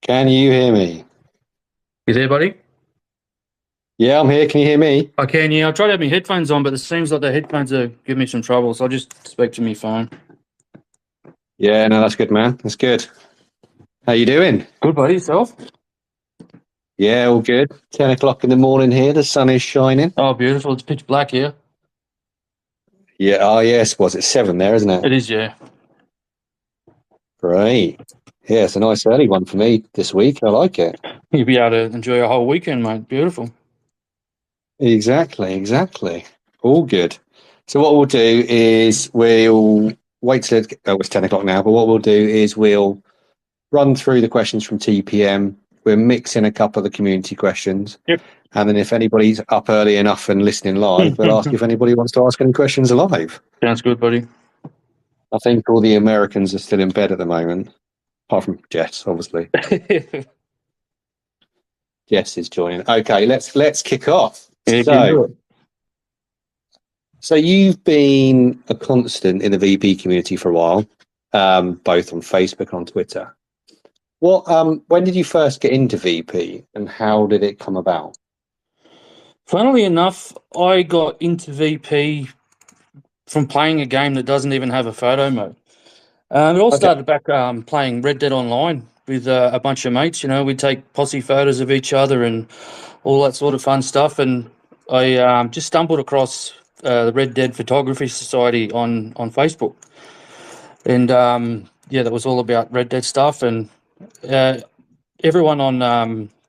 Can you hear me? You there, buddy? Yeah, I'm here. Can you hear me? I can, yeah. I tried to have my headphones on, but it seems like the headphones are giving me some trouble, so I'll just speak to my phone. Yeah, no, that's good, man. That's good. How you doing? Good, buddy. Yourself? Yeah, all good. 10 o'clock in the morning here. The sun is shining. Oh, beautiful. It's pitch black here. Yeah. Oh, yes. Was it 7 there, isn't it? It is, yeah. Great. Yeah, it's a nice early one for me this week. I like it. You'll be able to enjoy a whole weekend, mate. Beautiful. Exactly. Exactly. All good. So what we'll do is we'll wait till it's 10 o'clock now, but what we'll do is we'll run through the questions from TPM. We'll mix in a couple of the community questions. Yep. And then if anybody's up early enough and listening live, we'll ask if anybody wants to ask any questions live. Sounds good, buddy. I think all the Americans are still in bed at the moment, apart from Jess, obviously. Jess is joining. Okay, let's kick off. Yeah, can do it. So you've been a constant in the VP community for a while, both on Facebook and on Twitter. When did you first get into VP, and how did it come about? Funnily enough, I got into VP from playing a game that doesn't even have a photo mode. It all started back playing Red Dead Online with a bunch of mates. You know, we'd take posse photos of each other and all that sort of fun stuff. And I just stumbled across the Red Dead Photography Society on Facebook. And yeah, that was all about Red Dead stuff. And everyone on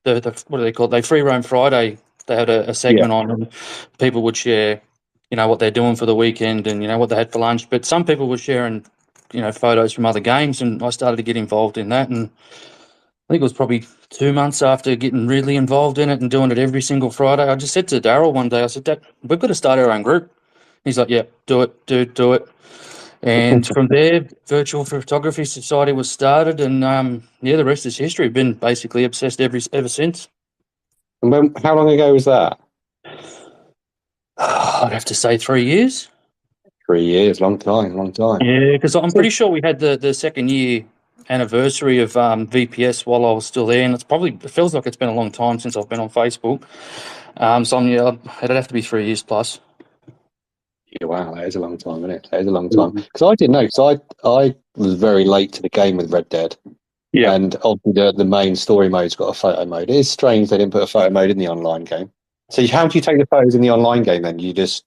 the what do they call it? They Free Roam Friday. They had a segment on, and people would share, you know, what they're doing for the weekend and, you know, what they had for lunch. But some people were sharing, you know, photos from other games, and I started to get involved in that. And I think it was probably 2 months after getting really involved in it and doing it every single Friday. I just said to Daryl one day, I said, Dad, we've got to start our own group. He's like, yeah, do it, dude, do it. And from there, Virtual Photography Society was started, and yeah, the rest is history. Been basically obsessed ever since. And how long ago was that? I'd have to say 3 years. 3 years, long time, long time. Yeah, because I'm pretty sure we had the second year anniversary of VPS while I was still there, and it feels like it's been a long time since I've been on Facebook. So yeah, it'd have to be 3 years plus. Yeah, wow, that is a long time, isn't it? That is a long time. Because I didn't know, because I was very late to the game with Red Dead. Yeah. And obviously the main story mode's got a photo mode. It is strange they didn't put a photo mode in the online game. So how do you take the photos in the online game then? You just...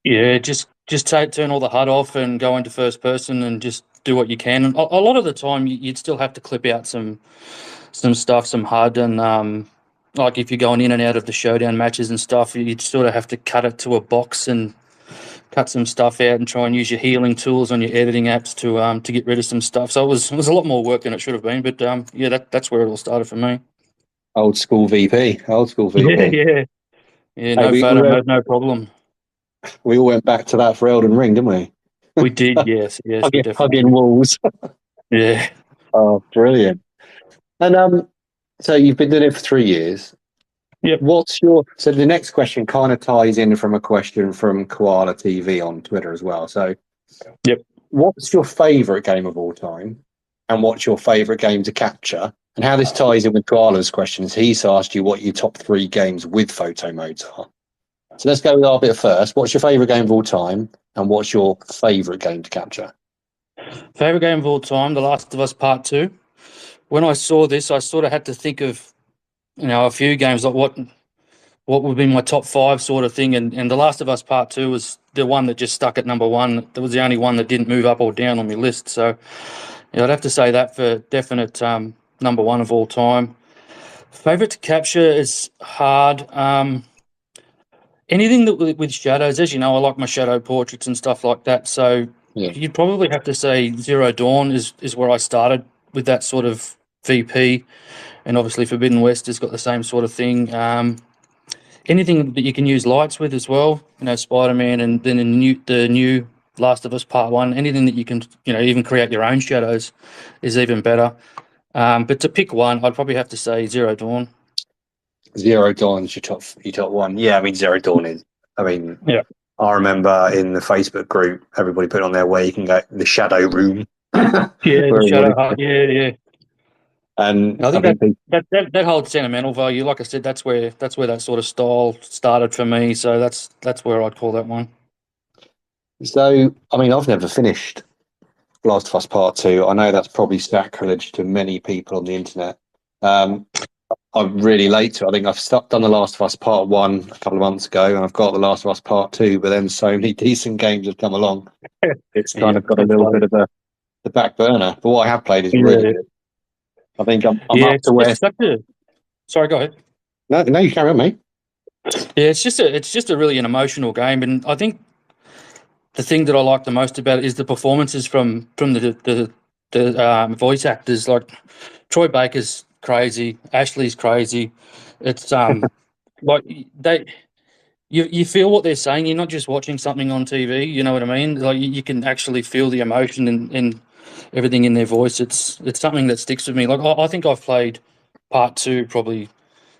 Yeah, just turn all the HUD off and go into first person and just do what you can. And a lot of the time, you'd still have to clip out some stuff, some HUD, and like if you're going in and out of the showdown matches and stuff, you'd sort of have to cut it to a box and cut some stuff out and try and use your healing tools on your editing apps to get rid of some stuff. So it was a lot more work than it should have been. But yeah, that's where it all started for me. Old school VP. Yeah. Hey, No photo mode, no problem. we all went back to that for Elden Ring, didn't we? We did, yes, we definitely Hugging did. walls. Yeah. Oh, brilliant. And so you've been doing it for 3 years. Yep. So the next question kind of ties in from a question from Koala TV on Twitter as well. So, yep. What's your favourite game of all time, and what's your favourite game to capture? And how this ties in with Koala's questions, he's asked you what your top 3 games with photo modes are. So let's go with our bit first. What's your favourite game of all time, and what's your favourite game to capture? Favourite game of all time, The Last of Us Part 2. When I saw this, I sort of had to think of, you know, a few games, like what would be my top 5 sort of thing. And The Last of Us Part 2 was the one that just stuck at number 1. That was the only one that didn't move up or down on my list. So yeah, I'd have to say that for definite number 1 of all time. Favourite to capture is hard. Anything that with shadows, as you know, I like my shadow portraits and stuff like that. So Yeah. you'd probably have to say Zero Dawn is where I started with that sort of VP, and obviously Forbidden West has got the same sort of thing. Anything that you can use lights with as well, you know, Spider-Man, and then the new Last of Us Part 1, anything that you can, you know, even create your own shadows is even better. But to pick one, I'd probably have to say Zero Dawn. Zero Dawn's your top one. Yeah, I mean Zero Dawn is. I mean, yeah. I remember in the Facebook group, everybody put on there where you can go the shadow room. Yeah, the shadow hut. Yeah. And I I think think people, that holds sentimental value. Like I said, that's where that sort of style started for me. So that's where I'd call that one. so, I mean, I've never finished Last of Us Part Two. I know that's probably sacrilege to many people on the internet. Um, I'm really late to it. I think done The Last of Us Part One a couple of months ago, and I've got The Last of Us Part Two. But then so many decent games have come along, it's kind Yeah, of got a it's little like, bit of the back burner. But what I have played is really yeah, good. I think I'm yeah. up to where. It's such a. Sorry, go ahead. No, no, you carry on, mate. Yeah, it's just a really an emotional game, and I think the thing that I like the most about it is the performances from the voice actors. Like Troy Baker's crazy, Ashley's crazy. It's like they you feel what they're saying. You're not just watching something on TV. You know what I mean? Like you can actually feel the emotion and everything in their voice. It's something that sticks with me. Like I think I've played part two probably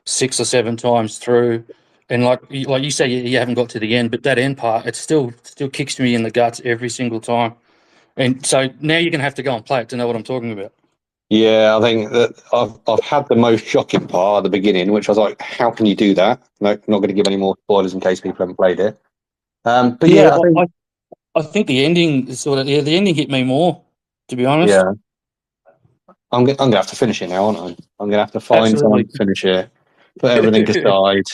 6 or 7 times through, and like you say, you haven't got to the end, but that end part, it still kicks me in the guts every single time. And so now you're gonna have to go and play it to know what I'm talking about. Yeah, I think that I've had the most shocking part at the beginning, which I was like, how can you do that? No, not going to give any more spoilers in case people haven't played it. But Yeah, yeah, I think I think the ending is sort of the ending hit me more, to be honest. yeah, I'm gonna have to finish it now, aren't I? I'm gonna have to find someone Absolutely. to finish it, put everything aside.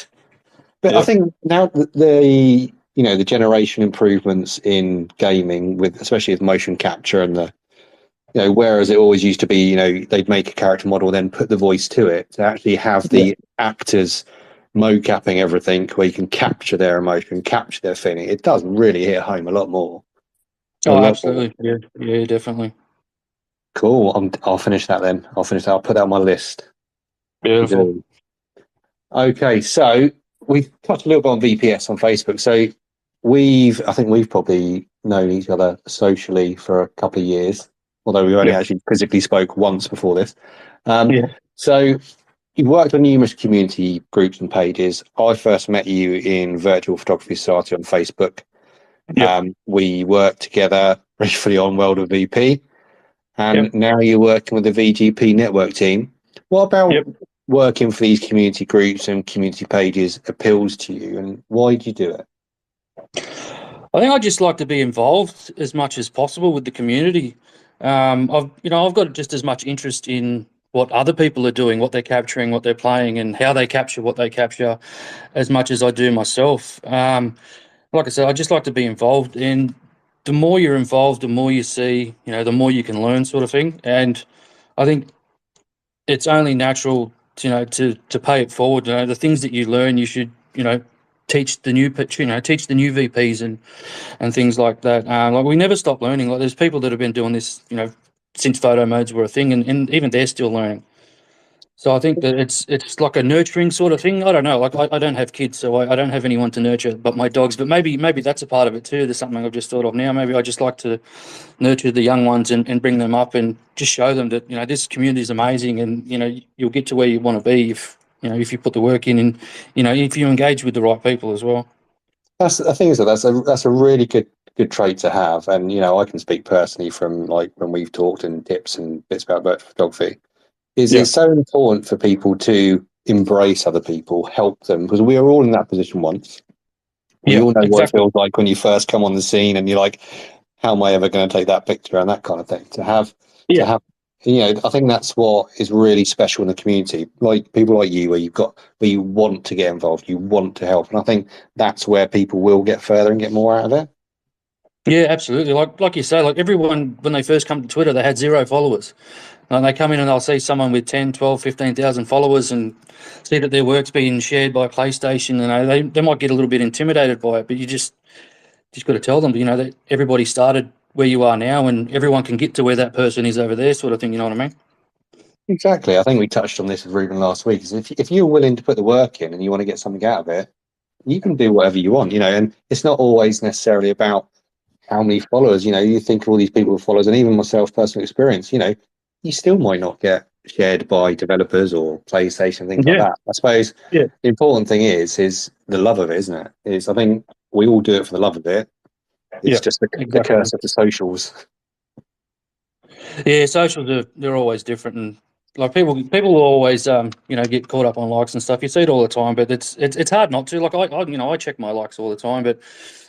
But I Yep. think now that the generation improvements in gaming, with especially with motion capture and the whereas it always used to be, they'd make a character model, then put the voice to it, to actually have Yeah. the actors mocapping everything where you can capture their emotion, capture their feeling. It does really hit home a lot more. A Oh, lot more. absolutely. Yeah. Yeah, definitely. Cool. I'll finish that then. I'll finish that. I'll put that on my list to Beautiful. do. Okay, so we've touched a little bit on VPS on Facebook. So I think we've probably known each other socially for a couple of years, although we only Yep. actually physically spoke once before this. Um, Yeah. so you've worked on numerous community groups and pages. I first met you in Virtual Photography Society on Facebook. Yep. We worked together briefly on World of VP, and Yep. now you're working with the VGP network team. What about Yep. working for these community groups and community pages appeals to you, and why do you do it? I think I just like to be involved as much as possible with the community. I've got just as much interest in what other people are doing, what they're capturing, what they're playing, and how they capture what they capture, as much as I do myself. Like I said, I just like to be involved, and the more you're involved, the more you see, the more you can learn, sort of thing. And I think it's only natural, to pay it forward. The things that you learn, you should, teach the new, teach the new VPs and things like that. Like we never stop learning. Like there's people that have been doing this, since photo modes were a thing, and even they're still learning. So I think that it's like a nurturing sort of thing. I don't know. Like I don't have kids, so I don't have anyone to nurture but my dogs. But maybe that's a part of it too. There's something I've just thought of now. Maybe I just like to nurture the young ones and bring them up and just show them that this community is amazing, and you'll get to where you want to be if you put the work in, and if you engage with the right people as well. That's the thing is that that's a really good trait to have, and I can speak personally from like when we've talked and tips and bits about virtual photography. Is Yeah, it's so important for people to embrace other people, help them, because we are all in that position once. We yeah, all know what it exactly. feels like when you first come on the scene and you're like, how am I ever going to take that picture and that kind of thing. To Yeah, have, I think that's what is really special in the community. Like people like you, where you want to get involved, you want to help, and I think that's where people will get further and get more out of it. yeah, absolutely. Like you say, like everyone when they first come to Twitter, they had zero followers. And they come in and they'll see someone with 10, 12, 15,000 followers and see that their work's being shared by PlayStation. They might get a little bit intimidated by it, but you just got to tell them, that everybody started where you are now, and everyone can get to where that person is over there, sort of thing. You know what I mean? Exactly. I think we touched on this with Ruben last week. Is if you're willing to put the work in and you want to get something out of it, you can do whatever you want. And it's not always necessarily about how many followers. You think of all these people with followers, and even myself, personal experience. You still might not get shared by developers or PlayStation things like Yeah, that. I suppose yeah, the important thing is the love of it, isn't it? Is I think we all do it for the love of it. It's yeah, just the exactly. curse of the socials. Yeah, socials they're always different, and Like people will always get caught up on likes and stuff. You see it all the time, but it's hard not to. Like I check my likes all the time, but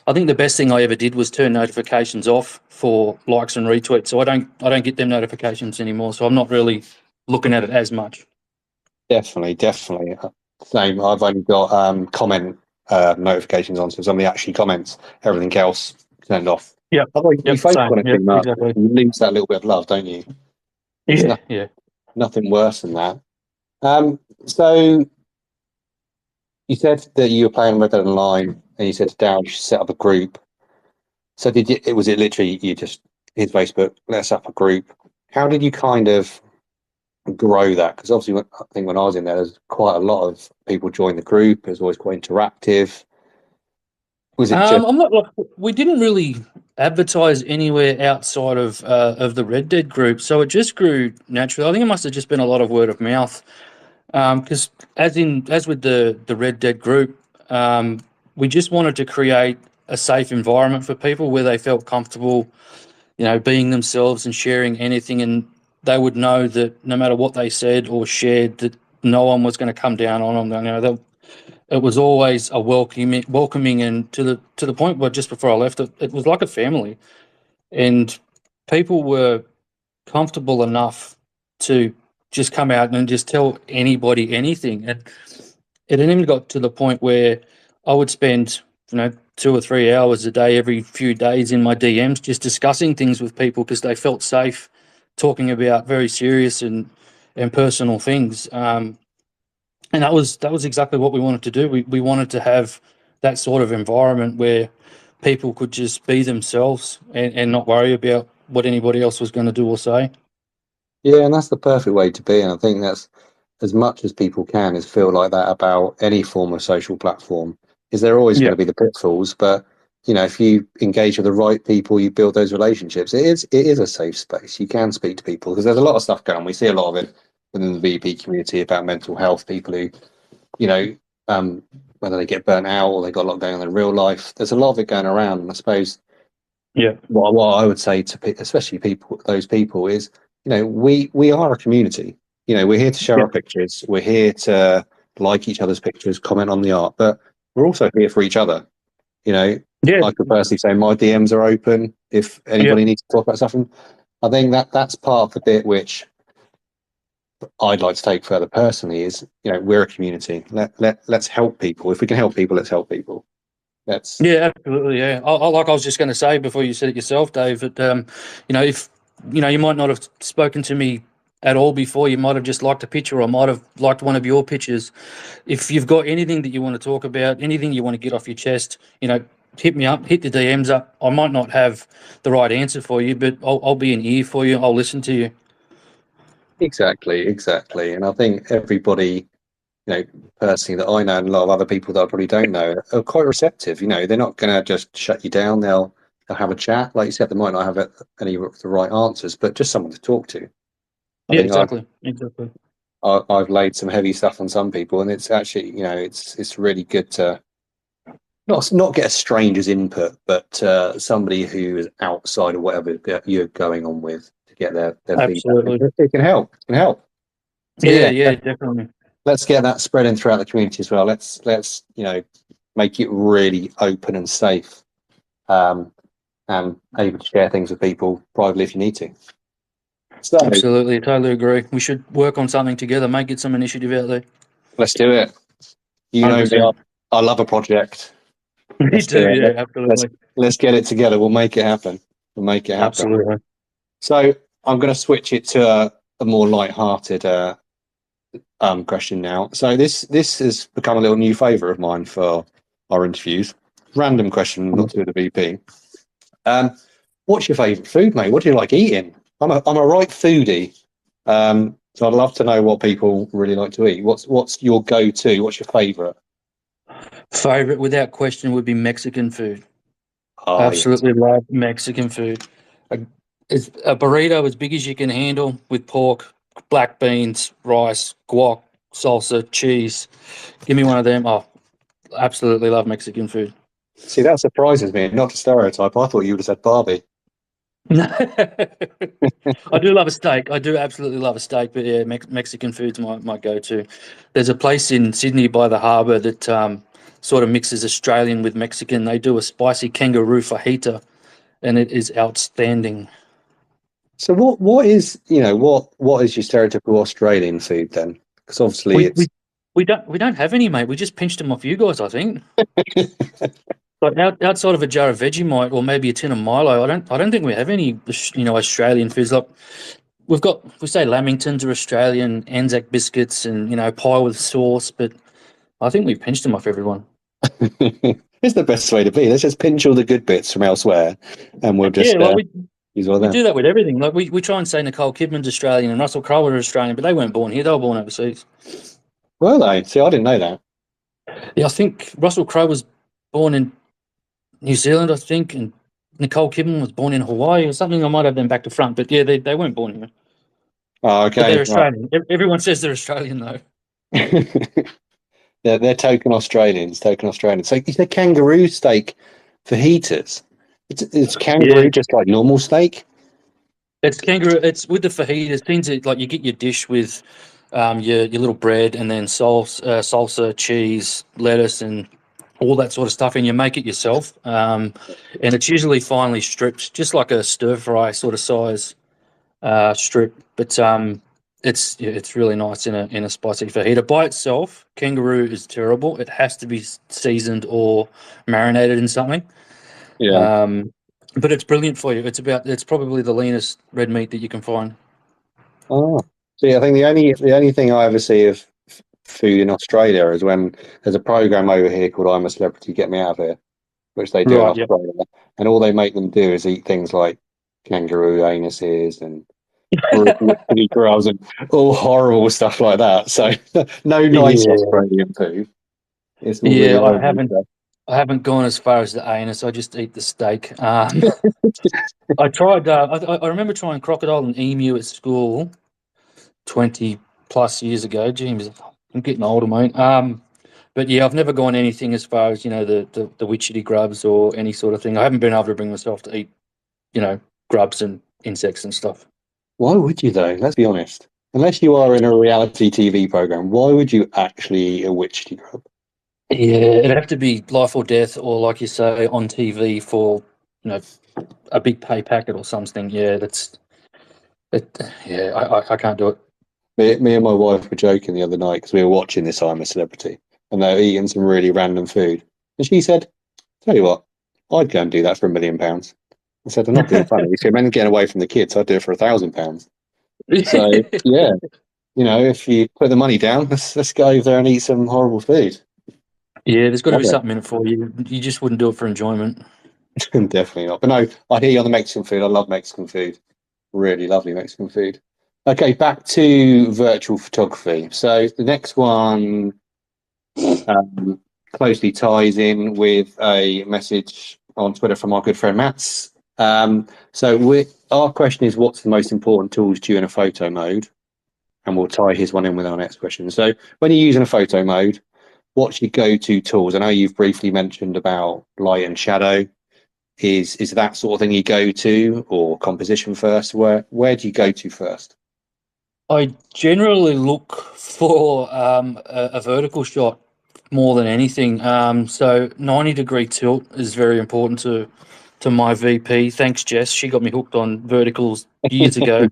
I think the best thing I ever did was turn notifications off for likes and retweets. So I don't get them notifications anymore. So I'm not really looking at it as much. Definitely. Same. I've only got comment notifications on, so somebody actually comments. Everything else turned off. Yep. Otherwise, you Yep. focus Same. on it Yep. too much. Exactly. You lose that little bit of love, don't you? There's Yeah. Yeah. nothing worse than that. So you said that you were playing Red Dead Online, and you said to Darren you should set up a group. So did you? Was it literally you just his Facebook? Let's set up a group. How did you kind of grow that? Because obviously, I think when I was in there, there's quite a lot of people join the group. It was always quite interactive. Was it just I'm not. Like, we didn't really advertise anywhere outside of the Red Dead group, so it just grew naturally. I think it must have just been a lot of word of mouth. Because as with the Red Dead group, we just wanted to create a safe environment for people where they felt comfortable, being themselves and sharing anything, and they would know that no matter what they said or shared, that no one was going to come down on them. It was always a welcoming, and to the point where just before I left, it was like a family, and people were comfortable enough to just come out and just tell anybody anything. And it even got to the point where I would spend, 2 or 3 hours a day, every few days in my DMs, just discussing things with people because they felt safe talking about very serious and personal things. And that was exactly what we wanted to do. We wanted to have that sort of environment where people could just be themselves and not worry about what anybody else was going to do or say. yeah? And that's the perfect way to be. And I think that's as much as people can is feel like that about any form of social platform. Is there always going Yeah. to be the pitfalls, but if you engage with the right people, you build those relationships. It is a safe space. You can speak to people because there's a lot of stuff going on. We see a lot of it within the VP community about mental health. People who you know, whether they get burnt out or they got a lot going on in real life. There's a lot of it going around, and I suppose Yeah. what I would say to especially those people is, we are a community. We're here to share Yeah. our pictures. We're here to like each other's pictures, comment on the art, but we're also here for each other. Yeah. I could personally say my DMs are open if Yeah. anybody needs to talk about stuff, and I think that's part of the bit which I'd like to take further personally is, we're a community. Let's help people. If we can help people, let's help people. Let's Yeah, absolutely. Yeah, like I was just going to say before you said it yourself, Dave. That if you might not have spoken to me at all before, you might have just liked a picture, or might have liked one of your pictures. If you've got anything that you want to talk about, anything you want to get off your chest, hit me up, hit the DMs up. I might not have the right answer for you, but I'll be an ear for you. I'll listen to you. exactly. And I think everybody, personally that I know and a lot of other people that I probably don't know are quite receptive. They're not going to just shut you down. They'll have a chat. Like you said, they might not have any of the right answers, but just someone to talk to. I Yeah, think exactly. Exactly. I've laid some heavy stuff on some people, and it's actually, it's really good to not get a stranger's input, but somebody who is outside of whatever you're going on with to get their feedback. Absolutely. It can help. It can help. So Yeah, yeah, yeah, definitely. let's get that spreading throughout the community as well. Let's make it really open and safe, um, and able to share things with people privately if you need to. So Absolutely, totally agree. We should work on something together, mate. Get some initiative out there. let's do it. You know me, 100%. I love a project. Me Let's do too. it. Yeah, Let's absolutely. let's get it together. We'll make it happen. We'll make it happen. Absolutely. So I'm going to switch it to a more light-hearted question now. So this has become a little new favourite of mine for our interviews. Random question, not to do with the VP. What's your favourite food, mate? What do you like eating? I'm a right foodie. So I'd love to know what people really like to eat. What's your go-to? What's your favourite? Favorite, without question, would be Mexican food. Oh yes. Absolutely love Mexican food. A, it's a burrito as big as you can handle with pork, black beans, rice, guac, salsa, cheese. Give me one of them. Oh, absolutely love Mexican food. See, that surprises me. Not to stereotype. I thought you would have said Barbie. I do love a steak. I do absolutely love a steak, but yeah, Mexican food's my go-to. There's a place in Sydney by the harbour that sort of mixes Australian with Mexican. They do a spicy kangaroo fajita, and it is outstanding. So what is, what is your stereotypical Australian food then? Because obviously We it's we we don't have any, mate. We just pinched them off you guys, I think. Like outside of a jar of Vegemite or maybe a tin of Milo, I don't think we have any Australian foods. Like we say Lamingtons are Australian, Anzac biscuits, and pie with sauce, but I think we pinched them off everyone. it's the best way to be. Let's just pinch all the good bits from elsewhere, and we'll Yeah, just like we use all of we them. do that with everything. Like we try and say Nicole Kidman's Australian and Russell Crowe are Australian, but they weren't born here. They were born overseas. Well, they see, I didn't know that. Yeah, I think Russell Crowe was born in New Zealand, I think, and Nicole Kidman was born in Hawaii or something. I might have them back to front, but yeah, they weren't born here. Oh, But they're okay, right. Australian. Everyone says they're Australian, though. they're token Australians, token Australians. So you said kangaroo steak for heaters. It's Yeah, kangaroo just like normal steak. it's kangaroo. It's with the fajitas. Things that, like you get your dish with your little bread and then salsa, cheese, lettuce, and all that sort of stuff, and you make it yourself. And it's usually finely stripped, just like a stir fry sort of size strip. But it's really nice in a spicy fajita. By itself, kangaroo is terrible. It has to be seasoned or marinated in something. Yeah. Um, but it's brilliant for you. It's probably the leanest red meat that you can find. Oh, see, I think the only thing I ever see of food in Australia is when there's a program over here called I'm a Celebrity, Get Me Out of Here, which they do in Right. Yep. Australia, and all they make them do is eat things like kangaroo anuses and chili grubs and all horrible stuff like that. So no nice Yeah. Australian food. It's all really Yeah. I horrible haven't. stuff. I haven't gone as far as the anus. I just eat the steak. I tried. I remember trying crocodile and emu at school 20 plus years ago. James, I'm getting older, mate. But yeah, I've never gone anything as far as the witchetty grubs or any sort of thing. I haven't been able to bring myself to eat grubs and insects and stuff. Why would you though? Let's be honest. Unless you are in a reality TV program, why would you actually eat a witchy grub? Yeah, it'd have to be life or death, or like you say, on TV for you know a big pay packet or something. Yeah, that's it. Yeah, I can't do it. Me and my wife were joking the other night because we were watching this I'm a Celebrity and they were eating some really random food. And she said, "Tell you what, I'd go and do that for £1 million." I said, "I'm not being funny. If you're meant to get away from the kids, I'd do it for £1,000." So yeah, if you put the money down, let's go over there and eat some horrible food. Yeah, there's got to Love be it. something in it for you. You just wouldn't do it for enjoyment. Definitely not. But no, I hear you on the Mexican food. I love Mexican food. Really lovely Mexican food. Okay, back to virtual photography. So the next one um, closely ties in with a message on Twitter from our good friend Mats. Our question is, what's the most important tools to you in a photo mode? And we'll tie his one in with our next question. So when you're using a photo mode, what's your go-to tools? I know you've briefly mentioned about light and shadow. Is that sort of thing you go to, or composition first? Where do you go to first? I generally look for a vertical shot more than anything. So 90-degree tilt is very important to my VP. Thanks, Jess. She got me hooked on verticals years ago.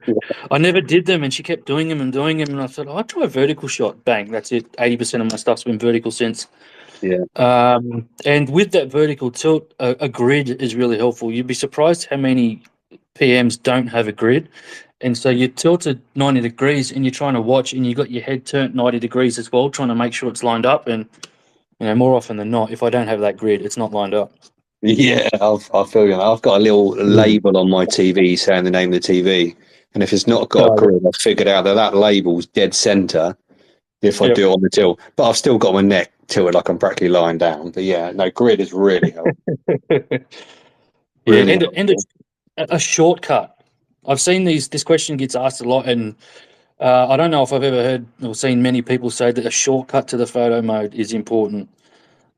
I never did them, and she kept doing them and doing them. And I thought, I'll try a vertical shot. Bang, that's it. 80% of my stuff's been vertical since. Yeah. And with that vertical tilt, a grid is really helpful. You'd be surprised how many PMs don't have a grid. And so you're tilted 90 degrees and you're trying to watch and you've got your head turned 90 degrees as well, trying to make sure it's lined up. And, more often than not, if I don't have that grid, it's not lined up. Yeah, I feel you. I've got a little label on my TV saying the name of the TV, and if it's not got a Oh, grid, I've figured out that label's dead center if I yeah. do it on the tilt. But I've still got my neck tilted like I'm practically lying down. But yeah, no, grid is really helpful. Yep. Yeah, Really and helpful. a shortcut. This question gets asked a lot, and I don't know if I've ever heard or seen many people say that a shortcut to the photo mode is important,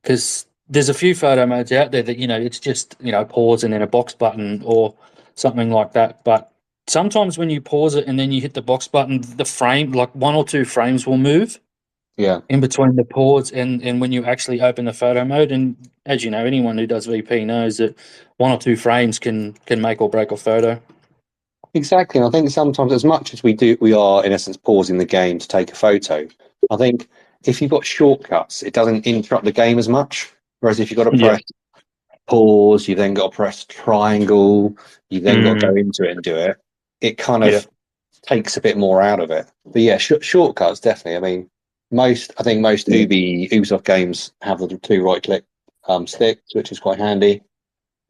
because there's a few photo modes out there that it's just pause and then a box button, or something like that. But sometimes when you pause it and then you hit the box button, the frame, like 1 or 2 frames, will move Yeah, in between the pause and when you actually open the photo mode. And as you know, anyone who does VP knows that 1 or 2 frames can make or break a photo. exactly. And I think sometimes, as much as we are in essence pausing the game to take a photo. I think if you've got shortcuts, it doesn't interrupt the game as much. Whereas if you've got to Yeah. press pause, you then got to press triangle, you then got to go Mm, into it and do it. It kind yeah. of takes a bit more out of it. But yeah, shortcuts definitely. I mean, I think most Ubisoft games have the two right click sticks, which is quite handy.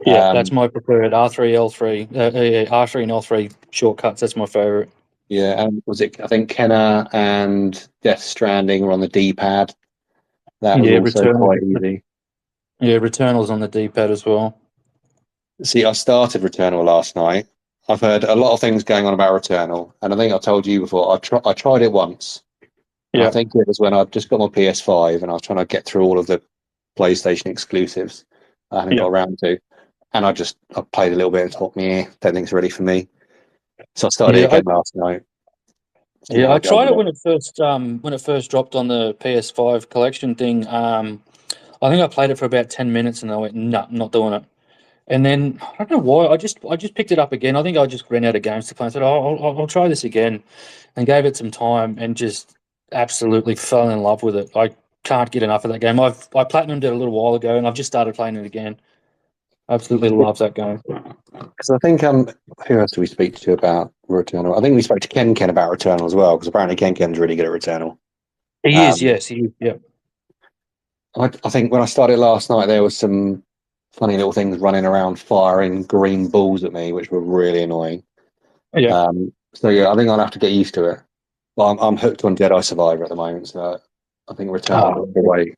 Yeah, that's Um, my preferred R3, L3, R3 and L3 shortcuts. That's my favorite. yeah, and was it? I think Kenna and Death Stranding were on the D pad. That was Yeah, also Returnal. quite easy. Yeah, Returnal's on the D-pad as well. See, I started Returnal last night. I've heard a lot of things going on about Returnal, and I think I told you before. I tried it once, and I Yeah, think it was when I just got my PS5 and I was trying to get through all of the PlayStation exclusives I hadn't yeah, got around to, and I played a little bit and thought, "Meh, don't think it's ready for me." So I started it yeah. again last night. See Yeah, how I I go tried with it it. when it first dropped on the PS5 collection thing. I think I played it for about 10 minutes and I went, no, not doing it. And then I don't know why I just picked it up again. I think I just ran out of games to play. I said, oh, I'll try this again, and gave it some time and just absolutely fell in love with it. I can't get enough of that game. I platinumed it a little while ago and I've just started playing it again. Absolutely love that game. Because I think who else do we speak to about Returnal? I think we spoke to Ken about Returnal as well, because apparently Ken's really good at Returnal. He is, Um, yes, he is. Yeah, I think when I started last night, there was some funny little things running around firing green balls at me, which were really annoying. yeah. So yeah, I think I'll have to get used to it. But I'm hooked on Jedi Survivor at the moment, so I think Returnal will be away.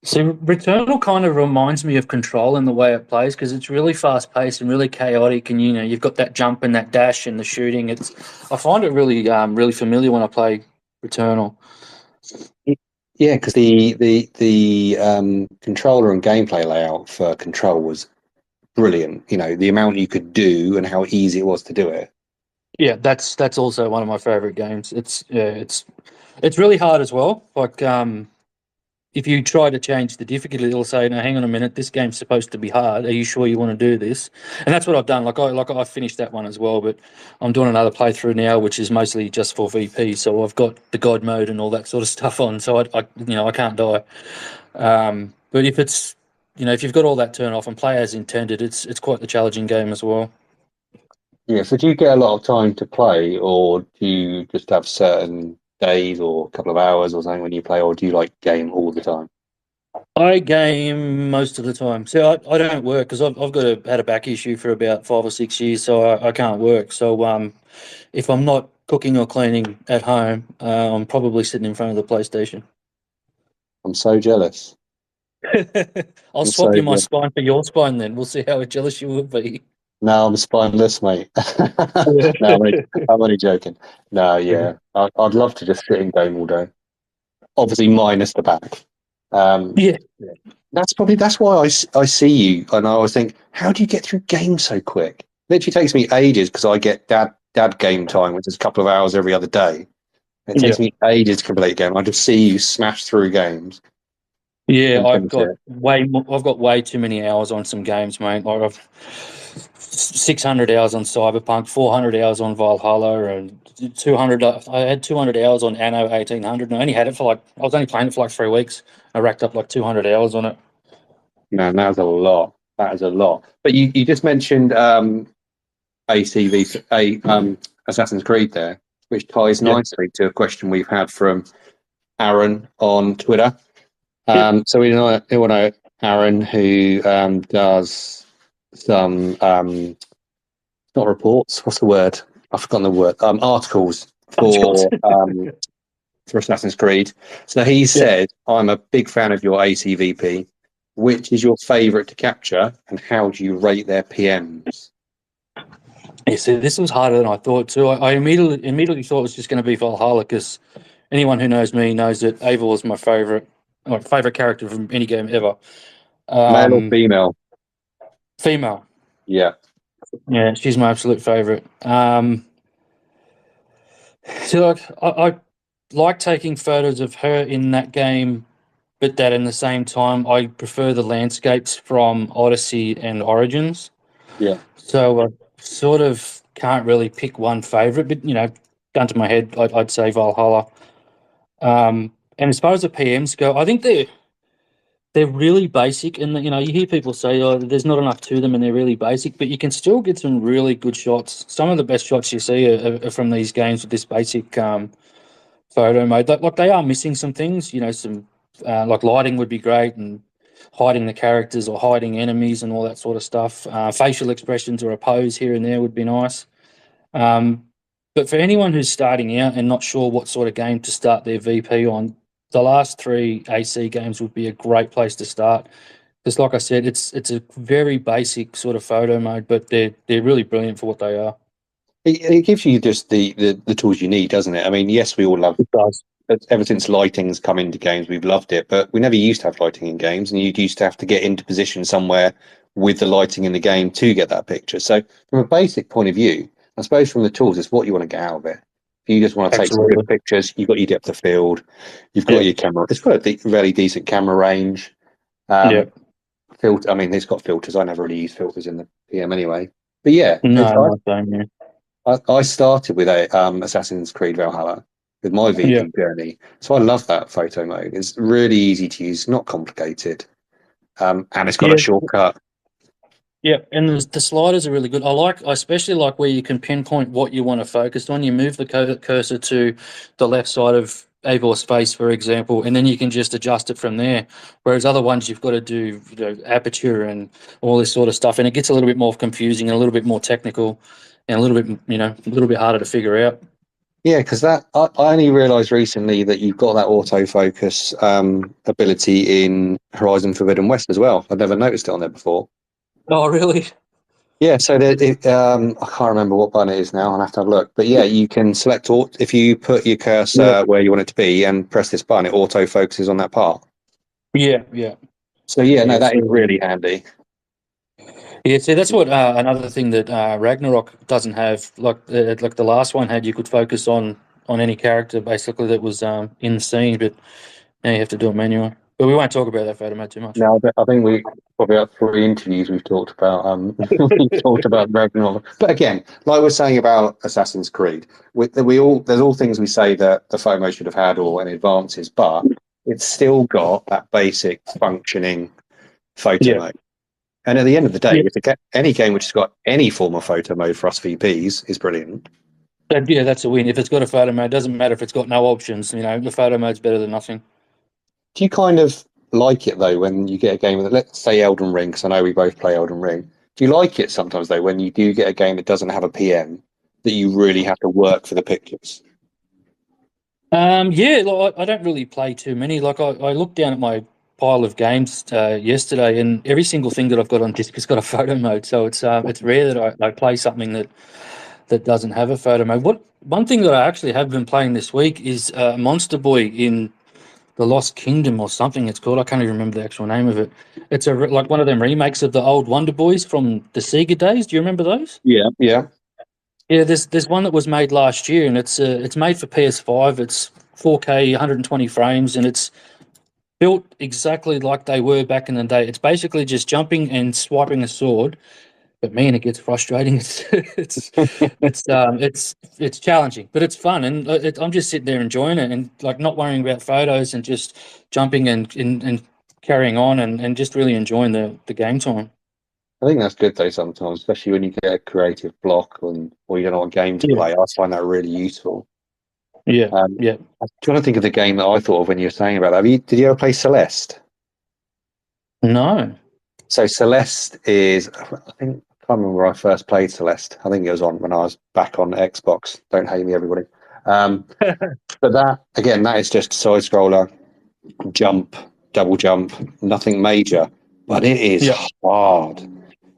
See, Returnal kind of reminds me of Control in the way it plays because it's really fast paced and really chaotic, and you've got that jump and that dash and the shooting. I find it really familiar when I play Returnal. Yeah, because the controller and gameplay layout for Control was brilliant. You know, the amount you could do and how easy it was to do it. Yeah, that's also one of my favorite games. It's really hard as well. Like if you try to change the difficulty, it'll say, "No, hang on a minute. This game's supposed to be hard. Are you sure you want to do this?" And that's what I've done. I finished that one as well, but I'm doing another playthrough now, which is mostly just for VP. So I've got the God mode and all that sort of stuff on. So I can't die. But if you've got all that turned off and play as intended, it's quite the challenging game as well. Yeah, so do you get a lot of time to play, or do you just have certain days or a couple of hours or something when you play, or do you like game all the time? I game most of the time. So I don't work because I've had a back issue for about 5 or 6 years, so I can't work. So if I'm not cooking or cleaning at home, I'm probably sitting in front of the PlayStation. I'm so jealous. I'll I'm swap so you my jealous. spine for your spine, then we'll see how jealous you will be. No, I'm spineless, mate. No, I'm only joking. No, yeah, I'd love to just sit in game all day. Obviously, minus the back. Um, Yeah, that's why I see you and I always think, how do you get through games so quick? Literally takes me ages because I get dad game time, which is a couple of hours every other day. It yeah, takes me ages to complete a game. I just see you smash through games yeah. and finish it. I've got way too many hours on some games, mate. Like I've 600 hours on Cyberpunk, 400 hours on Valhalla, and 200. I had 200 hours on Anno 1800, and I only had it for I was only playing it for like 3 weeks. I racked up like 200 hours on it. Man, that's a lot. That is a lot. But you just mentioned Assassin's Creed there, which ties Yeah. nicely to a question we've had from Aaron on Twitter. Yep. So we know Aaron who does some not reports. What's the word? I've forgotten the word. Articles for Assassin's Creed. So he Yeah. said, "I'm a big fan of your ACVP. Which is your favourite to capture, and how do you rate their PMs?" Yeah. So this was harder than I thought too. I immediately thought it was just going to be Valhalla because anyone who knows me knows that Ava was my favorite character from any game ever. Male or Um, female? Female. Yeah. Yeah, she's my absolute favourite. So I like taking photos of her in that game, but that in the same time, I prefer the landscapes from Odyssey and Origins. Yeah. So I sort of can't really pick one favourite, but gun to my head, I'd say Valhalla. And as far as the PMs go, I think they're really basic, and you hear people say, "Oh, there's not enough to them," and they're really basic, but you can still get some really good shots. Some of the best shots you see are from these games with this basic photo mode. Like they are missing some things, some like lighting would be great, and hiding the characters or hiding enemies and all that sort of stuff. Facial expressions or a pose here and there would be nice. Um, but for anyone who's starting out and not sure what sort of game to start their VP on, the last three AC games would be a great place to start. Because, like I said, it's a very basic sort of photo mode, but they're really brilliant for what they are. It gives you just the tools you need, doesn't it? I mean, yes, we all love It does. ever since lighting's come into games, we've loved it, but we never used to have lighting in games, and you used to have to get into position somewhere with the lighting in the game to get that picture. So, from a basic point of view, I suppose from the tools, it's what you want to get out of it. If you just want to take some good Absolutely. pictures, you've got your depth of field, you've got Yeah. your camera. It's got a really decent camera range. Yeah. Um, filter. I mean, it's got filters. I never really use filters in the PM anyway. But yeah, No, no, same, yeah. I started with a Assassin's Creed Valhalla with my Yeah. VP journey, so I love that photo mode. It's really easy to use, not complicated, and it's got a Yeah. shortcut. Yeah, and the sliders are really good. I especially like where you can pinpoint what you want to focus on. You move the cursor to the left side of Evor's face, for example, and then you can just adjust it from there. Whereas other ones, you've got to do aperture and all this sort of stuff, and it gets a little bit more confusing and a little bit more technical, and a little bit a little bit harder to figure out. Yeah, because that I only realised recently that you've got that autofocus ability in Horizon Forbidden West as well. I've never noticed it on there before. Oh, really? Yeah, so I can't remember what button it is now. I'll have to have a look. But yeah, you can select if you put your Yeah, cursor where you want it to be and press this button, it auto focuses on that part. yeah, yeah, So yeah, no, yeah. that is So really handy. yeah, see, that's what another thing that Ragnarok doesn't have. Like the last one had, you could focus on any character basically that was in the scene, but now you have to do it manually. But we won't talk about that photo mode too much. Now, I think we probably have 3 interviews we've talked about. We've talked about Ragnarok, but again, like we're saying about Assassin's Creed, we all there's all things we say that the FOMO should have had or any advances, but it's still got that basic functioning photo Yeah, mode. And at the end of the day, yeah, if any game which has got any form of photo mode for us VPs is brilliant. yeah. That's a win. If it's got a photo mode, doesn't matter if it's got no options. The photo mode's better than nothing. Do you kind of like it though when you get a game with, let's say Elden Ring, because I know we both play Elden Ring. Do you like it sometimes though when you do get a game that doesn't have a PM that you really have to work for the pictures? Yeah, like, I don't really play too many. Like I looked down at my pile of games yesterday, and every single thing that I've got on disc has got a photo mode. So it's rare that I play something that doesn't have a photo mode. What one thing that I actually have been playing this week is Monster Boy in the Lost Kingdom or something it's called. I can't even remember the actual name of it. It's like one of them remakes of the old Wonder Boys from the Sega days. Do you remember those? Yeah, yeah. Yeah, there's one that was made last year, and it's made for PS5. It's 4K, 120 frames, and it's built exactly like they were back in the day. It's basically just jumping and swiping a sword, but man, it gets frustrating. It's challenging, but it's fun, and I'm just sitting there enjoying it and like not worrying about photos and just jumping and carrying on and just really enjoying the game time. I think that's good though sometimes, especially when you get a creative block or you don't know what game to Yeah, play. I find that really useful. yeah, Um, yeah. I'm trying to think of the game that I thought of when you were saying about that. Did you ever play Celeste? No. So Celeste is, I think, I can't remember where I first played Celeste. I think it was on when I was back on Xbox. Don't hate me, everybody. Um, but that again, that is just a side scroller, jump, double jump, nothing major, but it is Yeah, hard.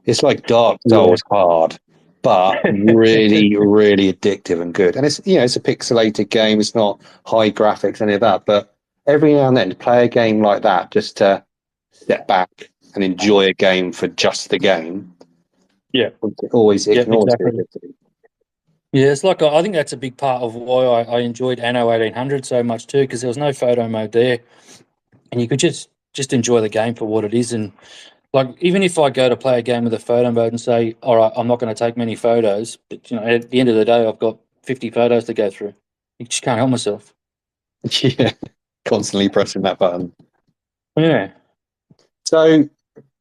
It's like Dark yeah, Souls hard, but really, really addictive and good. And it's a pixelated game. It's not high graphics, any of that. But every now and then, to play a game like that, just to step back and enjoy a game for just the game, Yeah. It Yeah, can always be a exactly. good thing. Yeah, it's like I think that's a big part of why I enjoyed Anno 1800 so much too, because there was no photo mode there, and you could just enjoy the game for what it is. And like, even if I go to play a game with a photo mode and say, all right, I'm not going to take many photos, but at the end of the day, I've got 50 photos to go through. You just can't help myself. Yeah, constantly pressing that button. Yeah. So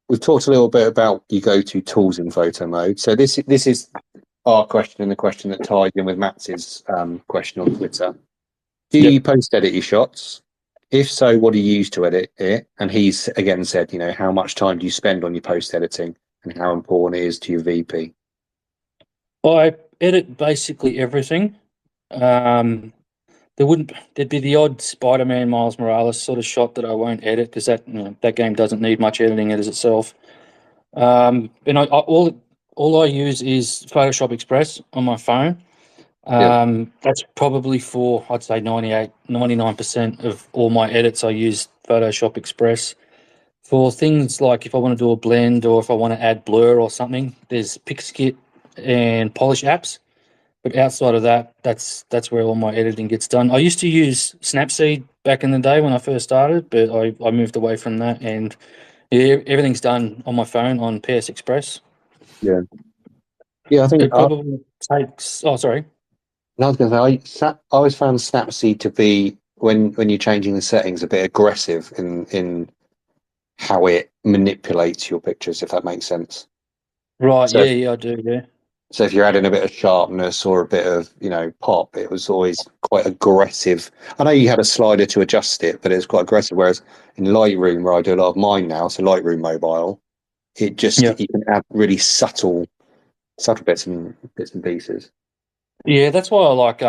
we've talked a little bit about your go-to tools in photo mode. So this is our question and the question that tied in with Max's question on Twitter. Do Yep. you post edit your shots? If so, what do you use to edit it? And he's again said, how much time do you spend on your post editing and how important it is to your VP? I edit basically everything. Um, there'd be the odd Spider-Man Miles Morales sort of shot that I won't edit because that game doesn't need much editing as itself. And all I use is Photoshop Express on my phone. Yeah, That's probably for, I'd say, 99% of all my edits. I use Photoshop Express. For things like if I want to do a blend or if I want to add blur or something, there's Pixkit and Polish apps. But outside of that, that's where all my editing gets done. I used to use Snapseed back in the day when I first started, but I moved away from that, and yeah, everything's done on my phone on PS Express. yeah, yeah. I think It probably takes. Oh, sorry. I was going to say I always found Snapseed to be when you're changing the settings a bit aggressive in how it manipulates your pictures, if that makes sense. Right. So Yeah. Yeah. I do. Yeah. so if you're adding a bit of sharpness or a bit of pop, it was always quite aggressive. I know you had a slider to adjust it, but it was quite aggressive. Whereas in Lightroom, where I do a lot of mine now, so Lightroom mobile, it just Yeah. you can add really subtle bits and pieces. Yeah. That's why I like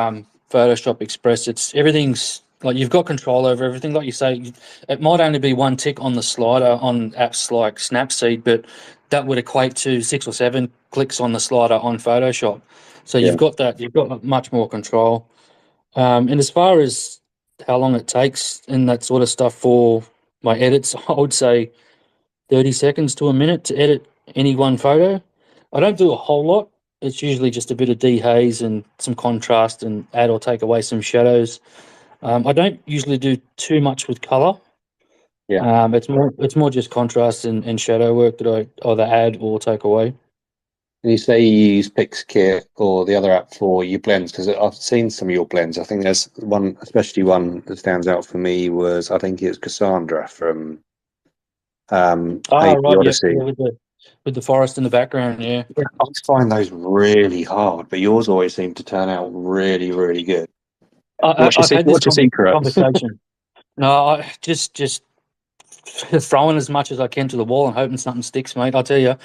Photoshop Express. It's everything's like you've got control over everything. Like you say, it might only be one tick on the slider on apps like Snapseed, but that would equate to 6 or 7 clicks on the slider on Photoshop. So Yeah. you've got that. You've got much more control. And as far as how long it takes and that sort of stuff for my edits, I would say 30 seconds to a minute to edit any one photo. I don't do a whole lot. It's usually just a bit of dehaze and some contrast and add or take away some shadows. I don't usually do too much with color. Yeah. It's more just contrast and shadow work that I either add or take away. And you say you use Pixkit or the other app for your blends because I've seen some of your blends. I think there's one, especially one that stands out for me was I think it's Cassandra from Ah, AP right, yep, Odyssey. yeah, with the forest in the background, yeah. Yeah, I find those really hard, but yours always seem to turn out really, really good. I've had this What's your secret? conversation. No, I just throwing as much as I can to the wall and hoping something sticks, mate. I'll tell you.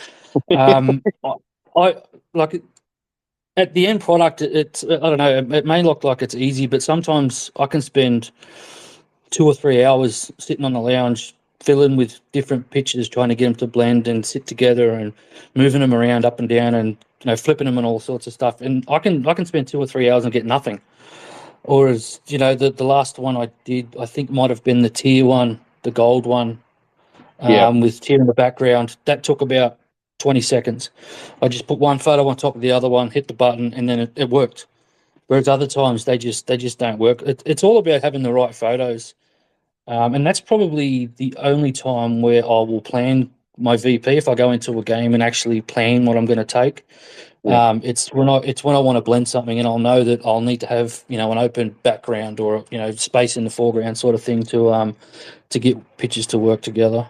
I like at the end product. It's I don't know. It may look like it's easy, but sometimes I can spend 2 or 3 hours sitting on the lounge, filling with different pictures, trying to get them to blend and sit together, and moving them around up and down, and flipping them and all sorts of stuff. And I can spend 2 or 3 hours and get nothing. Or as the last one I did, I think might have been the tier one, the gold one, Yeah. with tear in the background. That took about 20 seconds. I just put one photo on top of the other one, hit the button, and then it worked. Whereas other times they just don't work. It's all about having the right photos, and that's probably the only time where I will plan my VP if I go into a game and actually plan what I'm going to take. Yeah. It's when I want to blend something and I'll know that I'll need to have an open background or space in the foreground sort of thing to get pictures to work together.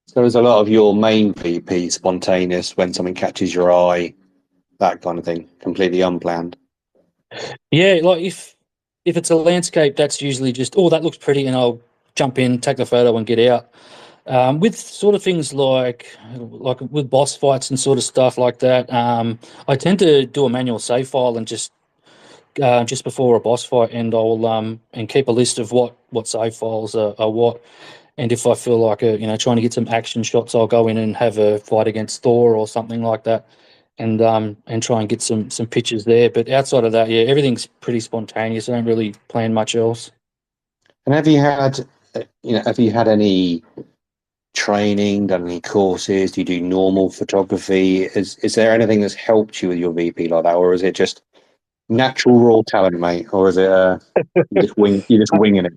So is a lot of your main VP spontaneous when something catches your eye, that kind of thing, completely unplanned? Yeah, like if it's a landscape, that's usually just, oh, that looks pretty, and I'll jump in, take the photo, and get out. With sort of things like with boss fights and sort of stuff like that, I tend to do a manual save file and just before a boss fight, and I'll and keep a list of what save files are what. And if I feel like trying to get some action shots, I'll go in and have a fight against Thor or something like that, and try and get some pictures there. But outside of that, yeah, everything's pretty spontaneous. I don't really plan much else. And have you had any training, done any courses? Do you do normal photography? Is there anything that's helped you with your VP like that, or is it just natural raw talent, mate? Or is it you're just winging it?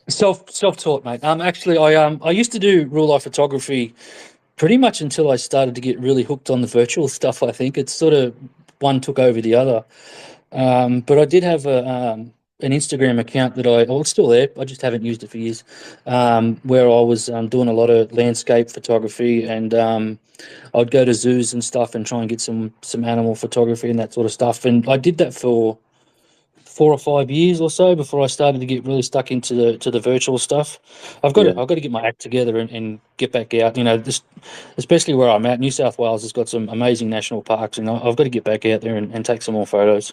Self taught, mate. Actually, I used to do real life photography pretty much until I started to get really hooked on the virtual stuff. I think it's sort of one took over the other. But I did have an Instagram account that well, it's still there. I just haven't used it for years. Where I was doing a lot of landscape photography, and I'd go to zoos and stuff and try and get some animal photography and that sort of stuff. And I did that for 4 or 5 years or so before I started to get really stuck into the virtual stuff. Yeah. I've got to get my act together and get back out. You know, this, especially where I'm at, New South Wales has got some amazing national parks, and I've got to get back out there and take some more photos.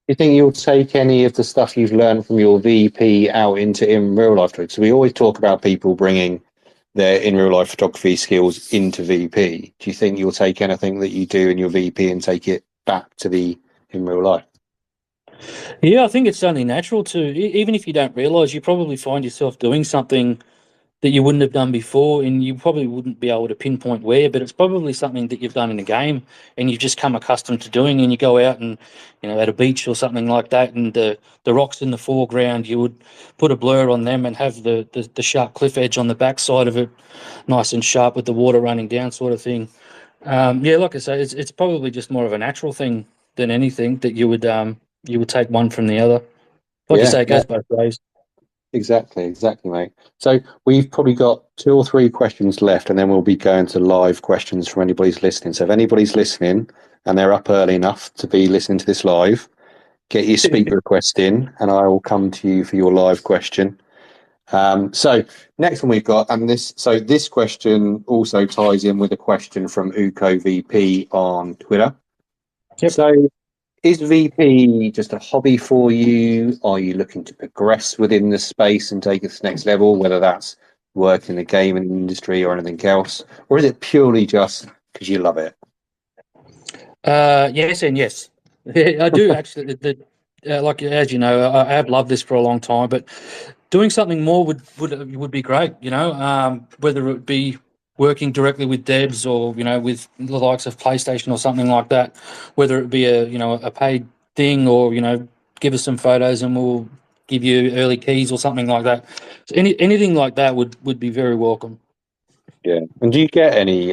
You think you'll take any of the stuff you've learned from your VP out into in real life? So we always talk about people bringing their in real life photography skills into VP. Do you think you'll take anything that you do in your VP and take it back to the in real life? Yeah, I think it's only natural to, even if you don't realize, you probably find yourself doing something that you wouldn't have done before, and you probably wouldn't be able to pinpoint where, but it's probably something that you've done in a game and you've just come accustomed to doing. And you go out and, you know, at a beach or something like that, and the rocks in the foreground, you would put a blur on them and have the sharp cliff edge on the backside of it, nice and sharp with the water running down, sort of thing. Yeah, like I say, it's probably just more of a natural thing than anything that you would take one from the other. Like you Yeah, say, it no, goes both ways. exactly, mate. So we've probably got 2 or 3 questions left, and then we'll be going to live questions from anybody's listening. So if anybody's listening and they're up early enough to be listening to this live, get your speak request in, and I will come to you for your live question. So next one we've got, and this question also ties in with a question from Uko VP on Twitter. Yep. So is VP just a hobby for you? Are you looking to progress within the space and take it to the next level, whether that's work in the gaming industry or anything else? Or is it purely just because you love it? Yes and yes. I do actually. Like as you know, I have loved this for a long time, but doing something more would be great. You know, whether it be working directly with devs or with the likes of PlayStation or something like that. Whether it be a paid thing or give us some photos and we'll give you early keys or something like that. So anything like that would be very welcome. Yeah. And do you get any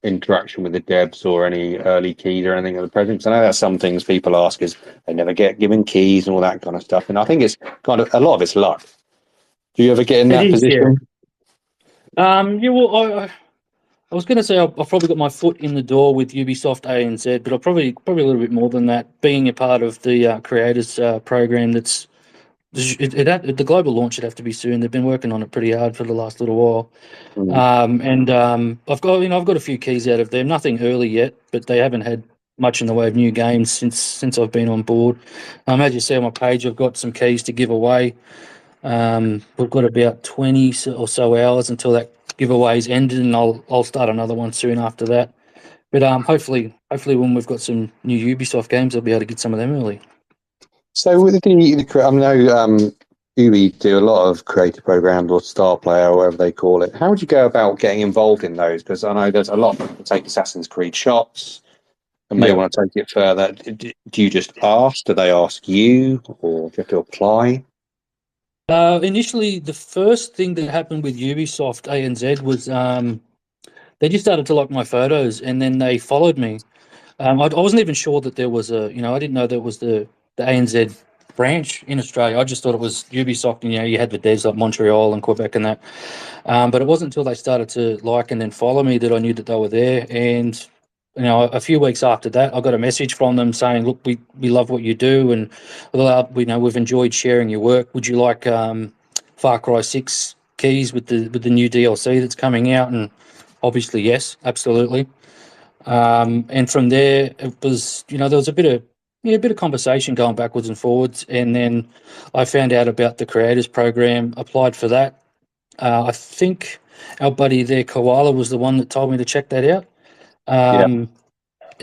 interaction with the devs or any early keys or anything at the present? 'Cause I know that's some things people ask is they never get given keys and all that kind of stuff. And I think it's kind of a lot of it's luck. Do you ever get in It that is, yeah. position? Yeah, well, I was going to say I've probably got my foot in the door with Ubisoft ANZ, but I've probably a little bit more than that. Being a part of the creators program, the global launch should have to be soon. They've been working on it pretty hard for the last little while, Mm. and I've got a few keys out of them. Nothing early yet, but they haven't had much in the way of new games since I've been on board. As you see on my page, I've got some keys to give away. We've got about 20 or so hours until that giveaway's ended, and I'll start another one soon after that. But hopefully when we've got some new Ubisoft games, I'll be able to get some of them early. So with I know Ubi do a lot of creative programs or Star Player or whatever they call it. How would you go about getting involved in those? Because I know there's a lot of people take Assassin's Creed shots and may Yeah. want to take it further. Do you just ask? Do they ask you, or do you have to apply? Initially, the first thing that happened with Ubisoft ANZ was they just started to like my photos, and then they followed me. I wasn't even sure that there was I didn't know there was the ANZ branch in Australia. I just thought it was Ubisoft, and you had the devs like Montreal and Quebec and that. But it wasn't until they started to like and then follow me that I knew that they were there. And a few weeks after that, I got a message from them saying, "Look, we love what you do, and we've enjoyed sharing your work. Would you like Far Cry 6 keys with the new DLC that's coming out?" And obviously, yes, absolutely. And from there, it was there was a bit of conversation going backwards and forwards, and then I found out about the creators program, applied for that. I think our buddy there, Koala, was the one that told me to check that out. Yeah.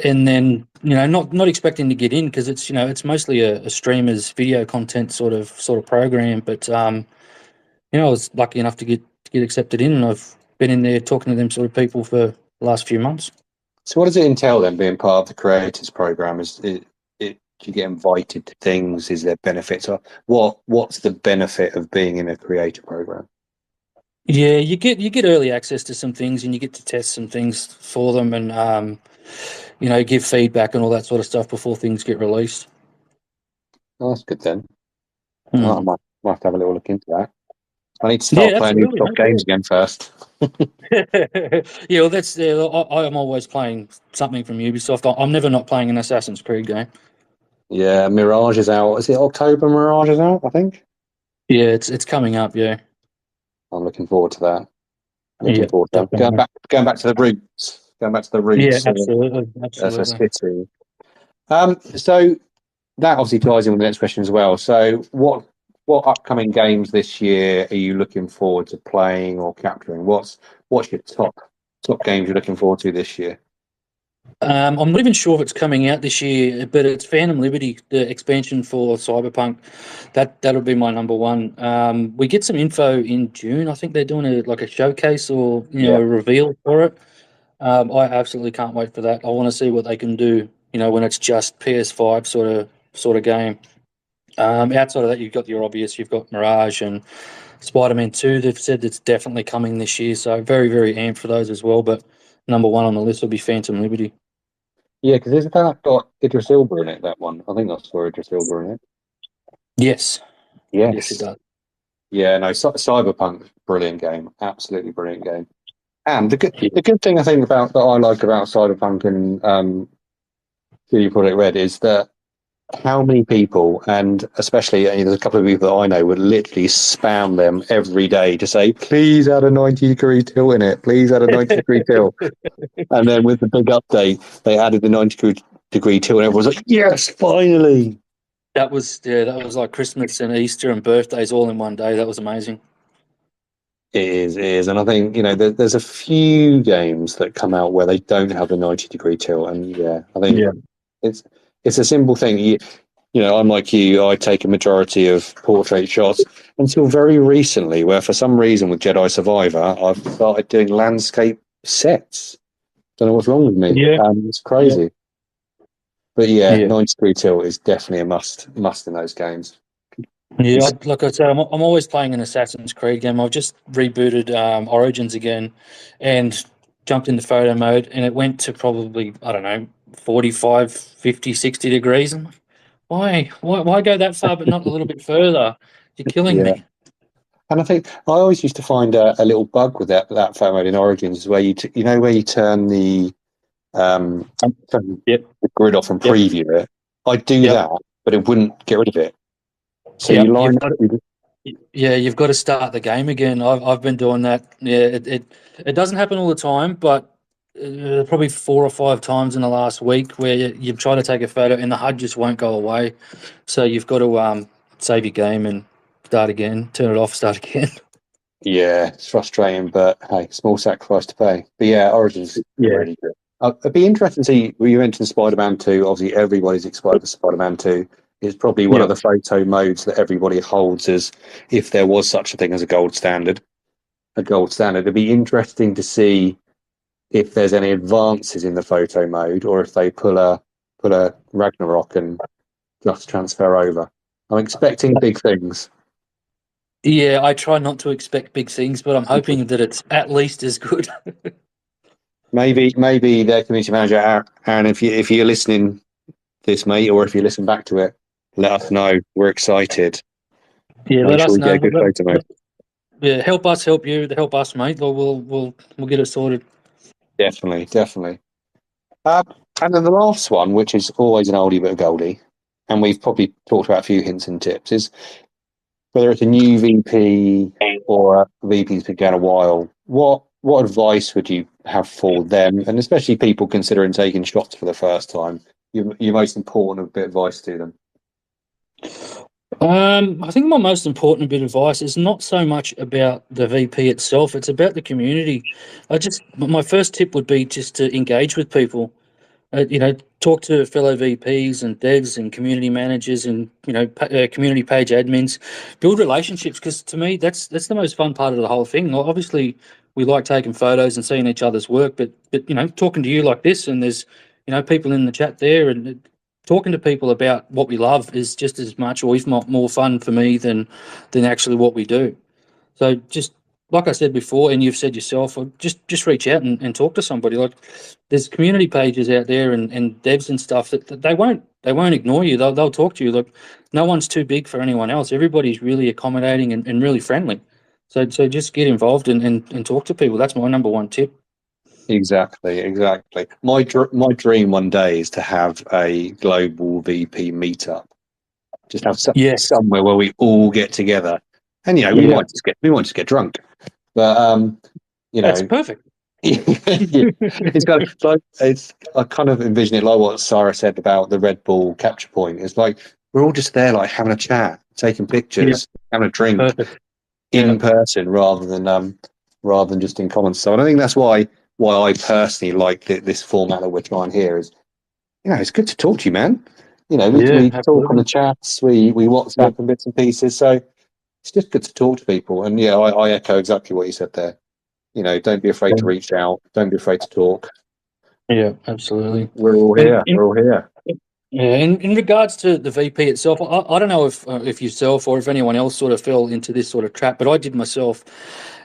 And then not expecting to get in because it's mostly a streamer's video content sort of program, but I was lucky enough to get accepted in, and been in there talking to them sort of people for the last few months. So what does it entail then, being part of the creators program? Do you get invited to things? Is there benefits? What's the benefit of being in a creator program? Yeah, you get early access to some things, and you get to test some things for them, and give feedback and all that sort of stuff before things get released. Oh, that's good then. Oh, I Hmm. might have to have a little look into that. I need to Yeah, start playing absolutely, Ubisoft games again first. mate. Yeah, well, that's I'm always playing something from Ubisoft. I'm never not playing an Assassin's Creed game. Yeah, Mirage is out. Is it October? Mirage is out, I think. Yeah, it's coming up. Yeah, I'm looking forward to that. Looking yeah, forward to that. definitely. Going back to the roots. Going back to the Yeah, roots absolutely, of a absolutely. city. So that obviously ties in with the next question as well. So what upcoming games this year are you looking forward to playing or capturing? What's your top games you're looking forward to this year? I'm not even sure if it's coming out this year, but it's Phantom Liberty, the expansion for Cyberpunk. That'll be my number one. We get some info in June. I think they're doing a showcase or Yeah, a reveal for it. I absolutely can't wait for that. I want to see what they can do. When it's just PS5 sort of game. Outside of that, you've got your obvious. You've got Mirage and Spider-Man 2. They've said it's definitely coming this year, so very very amped for those as well. But number one on the list will be Phantom Liberty. yeah, because isn't that got Idris Elba in it? That one, I think I saw Idris Elba in it. Yes, yes, it Yes, does. yeah, no, Cyberpunk, brilliant game, absolutely brilliant game. And the good Yeah, the good thing I think about that I like about Cyberpunk and CD Projekt Red is that how many people, and especially there's a couple of people that I know, would literally spam them every day to say, please add a 90-degree tilt in it, please add a 90-degree tilt. And then with the big update, they added the 90-degree tilt, and everyone's like, yes, finally. that was like Christmas and Easter and birthdays all in one day. That was amazing. It is. And I think, there's a few games that come out where they don't have the 90-degree tilt. And yeah, I think Yeah, it's it's a simple thing. I'm like you, I take a majority of portrait shots until very recently, where for some reason with Jedi Survivor, I've started doing landscape sets. Don't know what's wrong with me. yeah, It's yeah, crazy. But yeah, yeah. 90-degree tilt is definitely a must in those games. Yeah, It's- like I said, I'm always playing an Assassin's Creed game. I've just rebooted Origins again and jumped into photo mode, and it went to probably, I don't know, 45, 50, 60 degrees. I'm like, why go that far but not a little bit further? You're killing yeah. me. And I think I always used to find a little bug with that photo mode in Origins is where where you turn turn Yep, the grid off and yep, preview it. I'd do yep, that, but it wouldn't get rid of it. So you yep. line You've up. got Yeah, you've got to start the game again. I've been doing that. Yeah, it doesn't happen all the time, but probably 4 or 5 times in the last week where you try to take a photo and the HUD just won't go away. So you've got to save your game and start again, turn it off, start again. Yeah, it's frustrating, but hey, small sacrifice to pay. But yeah, Origins is Yeah, really good. It'd be interesting to see. Well, you mentioned Spider-Man 2. Obviously, everybody's excited for Spider-Man 2. It's probably one yeah, of the photo modes that everybody holds as if there was such a thing as a gold standard. A gold standard. It'd be interesting to see if there's any advances in the photo mode, or if they pull a Ragnarok and just transfer over. I'm expecting big things. yeah. I try not to expect big things, but I'm hoping that it's at least as good. Maybe their community manager, Aaron, if you're listening this, mate, or if you listen back to it, let us know. We're excited. Yeah, Make let sure us we get know. a good photo mode. Yeah, help us, help you, help us, mate. We'll get it sorted. Definitely, definitely. Uh, and then the last one, which is always an oldie but a goldie, and we've probably talked about a few hints and tips, is whether it's a new VP or a VP's been going a while. What advice would you have for them, and especially people considering taking shots for the first time? Your most important bit of advice to them. I think my most important bit of advice is not so much about the VP itself; it's about the community. My first tip would be just to engage with people. talk to fellow VPs and devs and community managers and community page admins, build relationships. Because to me, that's the most fun part of the whole thing. Well, obviously, we like taking photos and seeing each other's work, but talking to you like this, and there's people in the chat there, and talking to people about what we love is just as much, or if not more, fun for me than actually what we do. So just like I said before, and you've said yourself, just reach out and talk to somebody. Like there's community pages out there and devs and stuff that they won't ignore you. They'll talk to you. Like no one's too big for anyone else. Everybody's really accommodating and really friendly. So just get involved and talk to people. That's my number one tip. Exactly, exactly. My dream one day is to have a global VP meetup. Just have Yes. somewhere where we all get together, and Yeah. we might just get drunk, but you That's know, perfect. yeah, it's kind of like I kind of envision it like what Sarah said about the Red Bull capture point. It's like we're all just there, like having a chat, taking Yeah. pictures, having a drink Perfect. Yeah. in person rather than just in comments. So I think that's why I personally like this format that we're trying here. Is it's good to talk to you, man. Yeah. We talk on the Absolutely. chats, we Yeah. WhatsApp and bits and pieces. So it's just good to talk to people. And yeah, I echo exactly what you said there. Don't be afraid to reach out. Don't be afraid to talk. Yeah. Absolutely. We're all And here. We're all here. yeah, in regards to the VP itself, I don't know if yourself or if anyone else sort of fell into this sort of trap, but I did myself,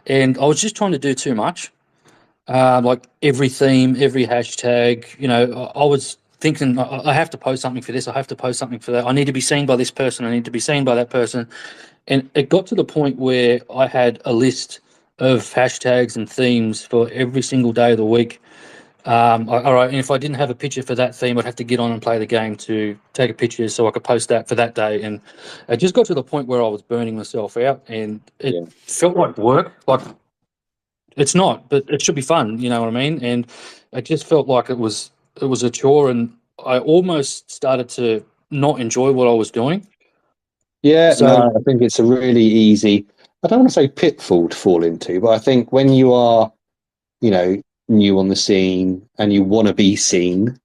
and I was just trying to do too much. Like every theme, every hashtag, I was thinking I have to post something for this, I have to post something for that. I need to be seen by this person, I need to be seen by that person, and it got to the point where I had a list of hashtags and themes for every single day of the week. All right, and if I didn't have a picture for that theme, I'd have to get on and play the game to take a picture so I could post that for that day. And it just got to the point where I was burning myself out, and it Yeah. felt like work. Like it's not, but it should be fun. You know what I mean? And it just felt like it was a chore, and I almost started to not enjoy what I was doing. Yeah, So no, I think it's a really easy, I don't want to say pitfall to fall into, but I think when you are, you know, new on the scene and you want to be seen,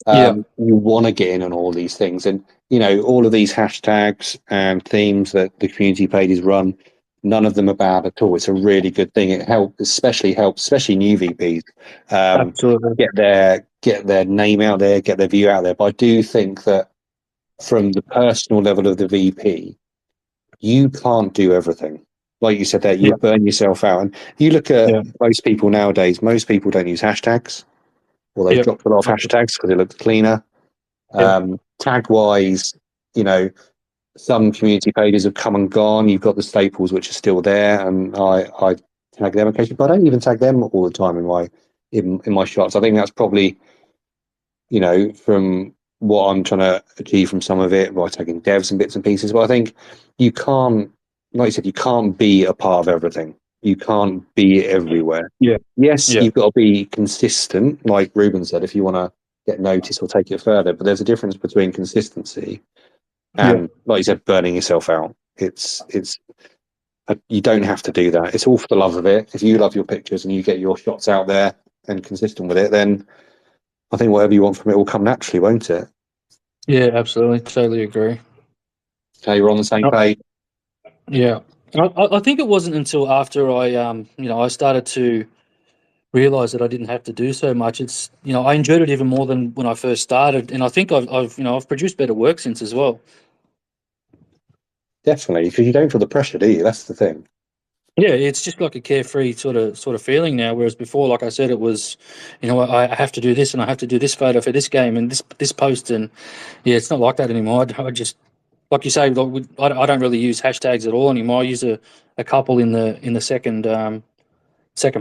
yeah, you want to get in on all these things. And, all of these hashtags and themes that the community pages run, none of them are bad at all. It's a really good thing. It helps, especially new VPs, absolutely. get their name out there, get their view out there. But I do think that from the personal level of the VP, you can't do everything. Like you said there, Yeah, you'll burn yourself out. And you look at yeah, most people nowadays, most people don't use hashtags, or they've yeah, dropped a lot of hashtags because it looks cleaner. yeah, Tag wise, you know, some community pages have come and gone. You've got the staples which are still there, and I tag them occasionally, but I don't even tag them all the time in my shots. I think that's probably from what I'm trying to achieve from some of it by taking devs and bits and pieces. But I think you can't, like you said, you can't be a part of everything. You can't be everywhere. yeah, Yes, yeah, you've got to be consistent, like Ruben said, if you want to get noticed or take it further. But there's a difference between consistency yeah, and, like you said, burning yourself out. It's you don't have to do that. It's all for the love of it. If you love your pictures and you get your shots out there and consistent with it, then I think whatever you want from it will come naturally, won't it? yeah. Absolutely, totally agree. Okay, we're on the same page. Yeah, I think it wasn't until after I started to realize that I didn't have to do so much. I enjoyed it even more than when I first started, and I think I've produced better work since as well. Definitely, because you don't feel the pressure, do you? That's the thing. Yeah, it's just like a carefree sort of feeling now. Whereas before, like I said, it was, I have to do this and I have to do this photo for this game and this post, and yeah, it's not like that anymore. I just like you say, like, I don't really use hashtags at all anymore. I use a couple in the second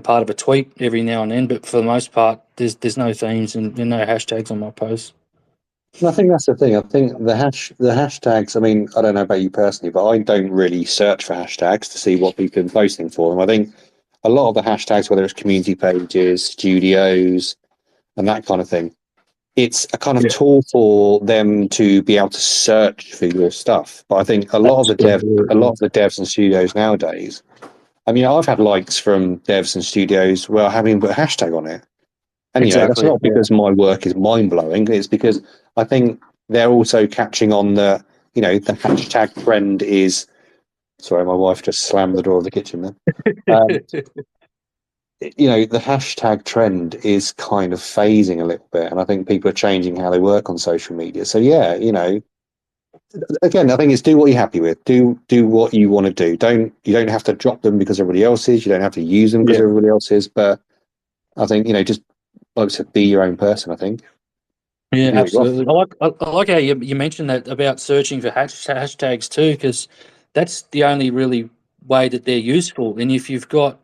part of a tweet every now and then, but for the most part, there's no themes and no hashtags on my posts. And I think that's the thing. I think the hashtags. I mean, I don't know about you personally, but I don't really search for hashtags to see what people are posting for them. I think a lot of the hashtags, whether it's community pages, studios, and that kind of thing, it's a kind of Yeah, tool for them to be able to search for your stuff. But I think a lot absolutely. of the devs and studios nowadays. I mean, I've had likes from devs and studios where I haven't even put a hashtag on it. And that's Exactly. not because my work is mind blowing. It's because I think they're also catching on the the hashtag trend is. Sorry, my wife just slammed the door of the kitchen there. Um, the hashtag trend is kind of phasing a little bit, and I think people are changing how they work on social media. So yeah, again, I think it's do what you're happy with. Do what you want to do. You don't have to drop them because everybody else is. You don't have to use them because Yeah. everybody else is. But I think just like I said, be your own person. I think. Yeah, You are. absolutely. I like how you mentioned that about searching for hashtags too, because that's the only really way that they're useful. And if you've got,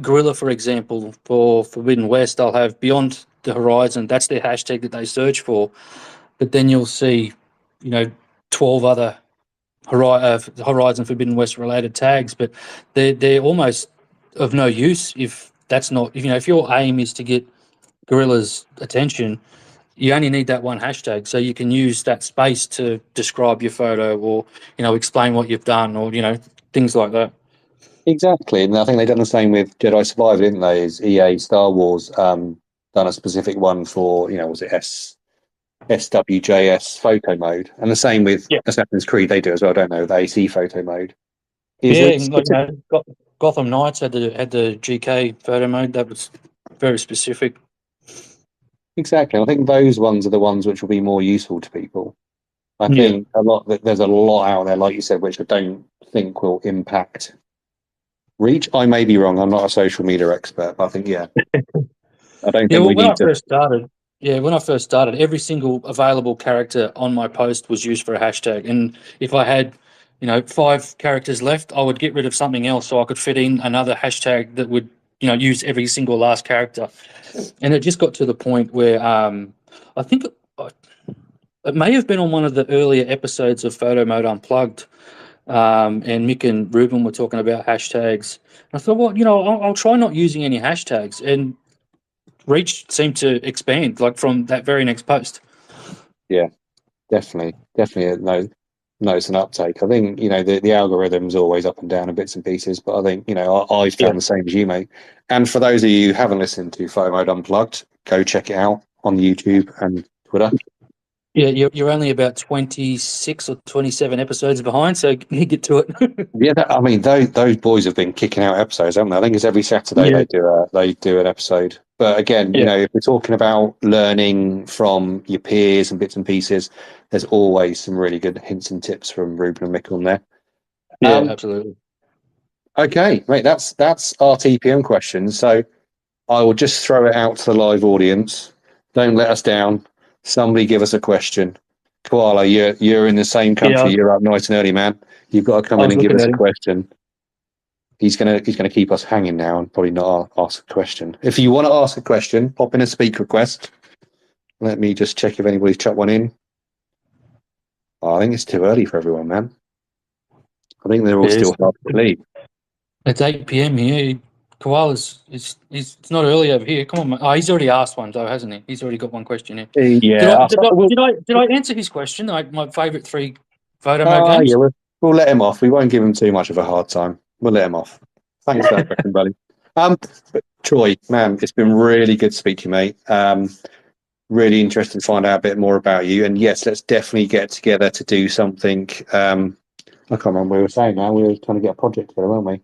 Gorilla, for example, for Forbidden West, they'll have Beyond the Horizon. That's their hashtag that they search for. But then you'll see, you know, 12 other Horizon Forbidden West related tags, but they're almost of no use if that's not, if your aim is to get Gorilla's attention, you only need that one hashtag, so you can use that space to describe your photo or explain what you've done or things like that. Exactly, and I think they've done the same with Jedi Survivor, didn't they? Is EA Star Wars done a specific one for was it SWJS photo mode, and the same with Yeah, Assassin's Creed. They do as well, don't they? With AC photo mode. Is yeah, it and like specific? Gotham Knights had the GK photo mode that was very specific. Exactly. I think those ones are the ones which will be more useful to people. I Yeah, think there's a lot out there, like you said, which I don't think will impact reach. I may be wrong. I'm not a social media expert, but I think I don't yeah. think Well, we need to. when I first started, every single available character on my post was used for a hashtag, and if I had 5 characters left, I would get rid of something else so I could fit in another hashtag that would use every single last character. And it just got to the point where I think it may have been on one of the earlier episodes of Photo Mode Unplugged, and Mick and Ruben were talking about hashtags. And I thought, well, I'll try not using any hashtags, and reach seemed to expand like from that very next post. Yeah, definitely. No, notice an uptake. I think the algorithm's always up and down in bits and pieces, but I think I've Yeah, found the same as you, mate. And for those of you who haven't listened to Photo Mode Unplugged, go check it out on YouTube and Twitter. yeah, you're only about 26 or 27 episodes behind, so you get to it. Yeah, I mean those boys have been kicking out episodes, haven't they? I think it's every Saturday Yeah, they do an episode. But again, yeah, if we're talking about learning from your peers and bits and pieces, there's always some really good hints and tips from Ruben and Mick on there. yeah, Um, absolutely. okay, mate, that's our TPM question. So I will just throw it out to the live audience. Don't let us down. Somebody give us a question. Koala, you're in the same Yeah, country. You're up nice and early, man. You've got to come I in was and give looking us at a him. question. He's gonna keep us hanging now and probably not ask a question. If you want to ask a question, pop in a speak request. Let me just check if anybody's chucked one in. Oh, I think it's too early for everyone, man. I think they're all Yeah, still half asleep. it's 8 p.m. here. Koala's it's not early over here. Come on, mate. Oh, he's already asked one though, hasn't he? He's already got one question here. Did Yeah. I did I did I, did I answer his question? My favourite 3 photo mode Yeah. games. We'll let him off. We won't give him too much of a hard time. We'll let him off. Thanks for that question, buddy. But Troy, man, it's been really good to speak to you, mate. Really interested to find out a bit more about you. And yes, let's definitely get together to do something. I can't remember what we were saying now. We were trying to get a project together, weren't we?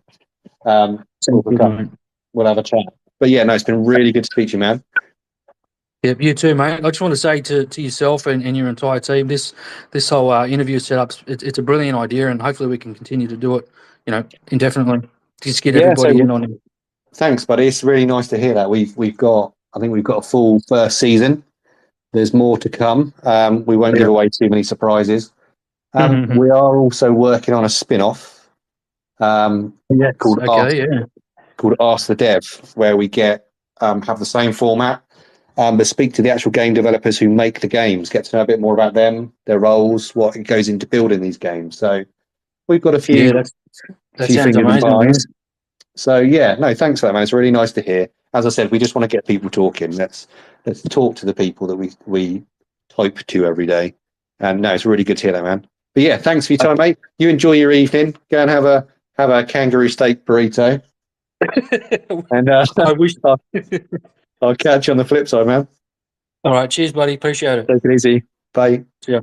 Sounds good, mate. We'll have a chat. But yeah, no, it's been really good to speak to you, man. Yep, you too, mate. I just want to say to yourself and your entire team, this whole interview setup, it's a brilliant idea, and hopefully we can continue to do it, indefinitely. Just get Yeah, everybody so in on it. thanks, buddy. It's really nice to hear that. I think we've got a full first season. There's more to come. We won't give Yeah. away too many surprises. Mhm. We are also working on a spin-off Yes. called Ask, Okay. Yeah. called Ask the Dev, where we have the same format, but speak to the actual game developers who make the games, get to know a bit more about them, their roles, what it goes into building these games. So we've got a Yeah. few That sounds fingers and amazing, man. pies. So yeah, no, thanks for that, man. It's really nice to hear. As I said, we just want to get people talking. Let's talk to the people that we type to every day. And no, it's really good to hear that, man. But yeah, thanks for your time, mate. You enjoy your evening. Go and have a kangaroo steak burrito. And I wish. I'll catch you on the flip side, man. All right, cheers, buddy. Appreciate it. Take it easy. Bye. See ya.